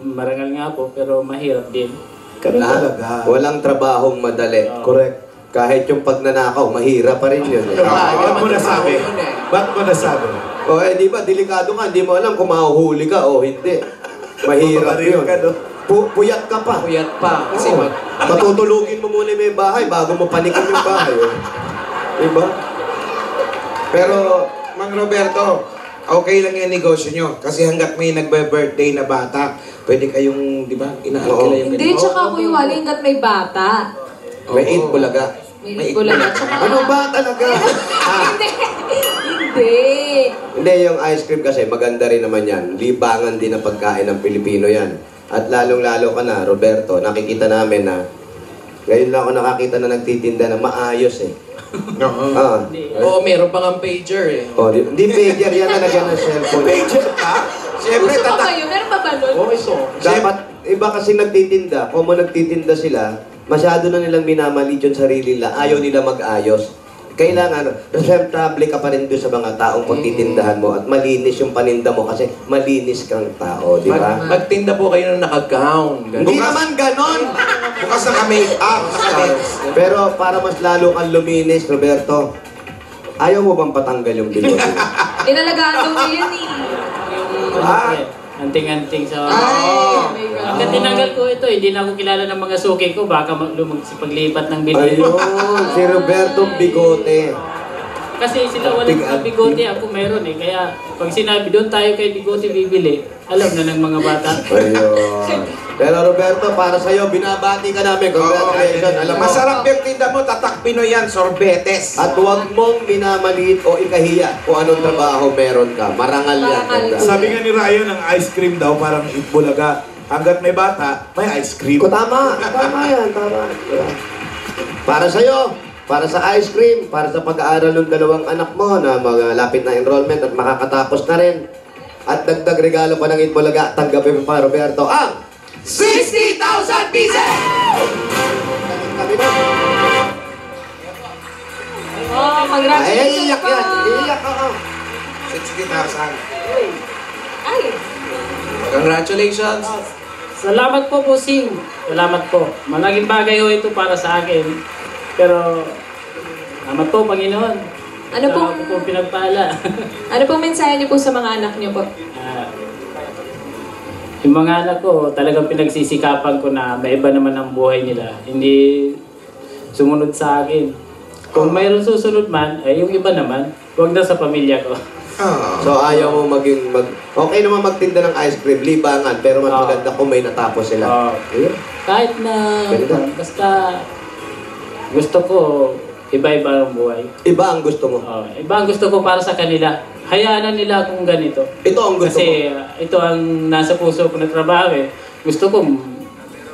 marangal nga po, pero mahirap din. Ganun talaga. Walang trabahong madali. Correct. Kahit yung pagnanakaw, mahirap pa rin yun. Ba't mo nasabi? Ba't mo nasabi? O di ba, delikado ka, hindi mo alam kung mahuhuli ka o hindi. Mahirap yun. Puyat ka pa. Puyat pa. Kasi patutulugin mo muna yung bahay bago mo panikin yung bahay. Diba? Pero, Mang Roberto, okay lang yung negosyo nyo. Kasi hanggat may nagbe-birthday na bata, pwede kayong, di ba, inaalkila yung Hindi, tsaka Kuya Wally, hanggat may bata. May 8 bulaga. May bulaga. Ano ba talaga? Hindi. Hindi, yung ice cream kasi maganda rin naman yan. Libangan din ang pagkain ng Pilipino yan. At lalong-lalo ka na, Roberto, nakikita namin na ngayon lang ako nakakita na nagtitinda na maayos eh. Oo, meron pang ang pager eh. Hindi pager yan na nagyan ng cellphone. Pager ka? Siyempre, Gusto pa kayo? Meron pa ba nun? Okay, so. Dapat, iba kasi nagtitinda, kung nagtitinda sila, masyado na nilang minamalit yung sarili nila, ayaw nila mag-ayos. Kailangan, presentable ka pa rin doon sa mga taong pagtitindahan mo at malinis yung paninda mo kasi malinis kang tao, di ba? Magtinda po kayo ng naka-gown. Hindi naman ganon! Bukas naka-make-up, naka-lens. Pero para mas lalo kang luminis, Roberto, ayaw mo bang patanggal yung bilog? Inalagaan daw niya yan eh. Anting-anting sa... Ay! Hanggang tinanggal ko ito, hindi na ako kilala ng mga suki ko, baka paglipat ng bilog. Ayun, si Roberto Bigote. Kasi sila walang bigote, ako meron eh. Kaya pag sinabi doon tayo kay bigote bibili, alam na ng mga bata. Ayun. Pero Roberto, para sa'yo, binabati ka namin. Congratulations. Alam mo, Masarap yung tinda mo, tatak Pinoy yan, sorbetes. at huwag mong minamaliit o ikahiya kung anong trabaho meron ka. Marangal yan. Marangal. Sabi nga ni Ryan, ang ice cream daw parang itbulaga. Hanggat may bata, may ice cream. Tama. Tama yan. Tama. Para sa'yo, para sa ice cream, para sa pag-aaral ng dalawang anak mo na malapit na enrollment at makakatapos na rin. At dagdag regalo pa ng itbulaga, tanggapin mo pa, Roberto, ang 60,000 pieces! Oh, congratulations Iyak po. yan. Iyak ka. 60,000. Ay! Congratulations. Salamat po, Bossing. Salamat po. Malaking bagay ho ito para sa akin. Pero, salamat po, Panginoon. Ano pong- Sa po pinagpala. Ano pong mensahe niyo po sa mga anak niyo po? Yung mga anak ko, talagang pinagsisikapan ko na maiba naman ang buhay nila. Hindi sumunod sa akin. Kung mayroon susunod man, ay yung iba naman, huwag na sa pamilya ko. So ayaw mo okay naman magtinda ng ice cream, libangan, pero mas maganda kung may natapos sila. Kahit na, Ganda. basta gusto ko, iba-iba ang buhay. Iba ang gusto mo. Iba ang gusto ko para sa kanila. Hayaan na nila kung ganito. Ito ang gusto Kasi mo. ito ang nasa puso ko na trabaho eh. Gusto ko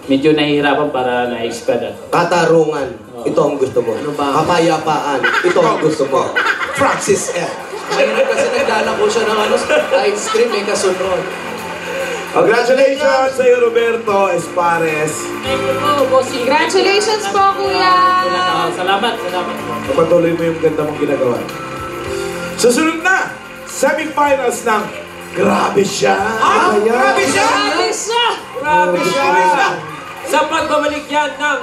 medyo nahihirapan para na-expand. Katarungan. Ito ang gusto mo. Ano ba? Kapayapaan. Ito ang gusto mo. Francis F. Ngayon kasi naglalako siya ng ice cream, may kasunod. Congratulations sa iyo, Roberto Espares. Thank you po, Bossing. Congratulations po, Kuya! Salamat po. Kapatuloy mo yung ganda mong ginagawa. Susunod na, semifinals ng Grabe Siya! Grabe siya! Grabe siya! Grabe siya! Sa pagbabalik yan ng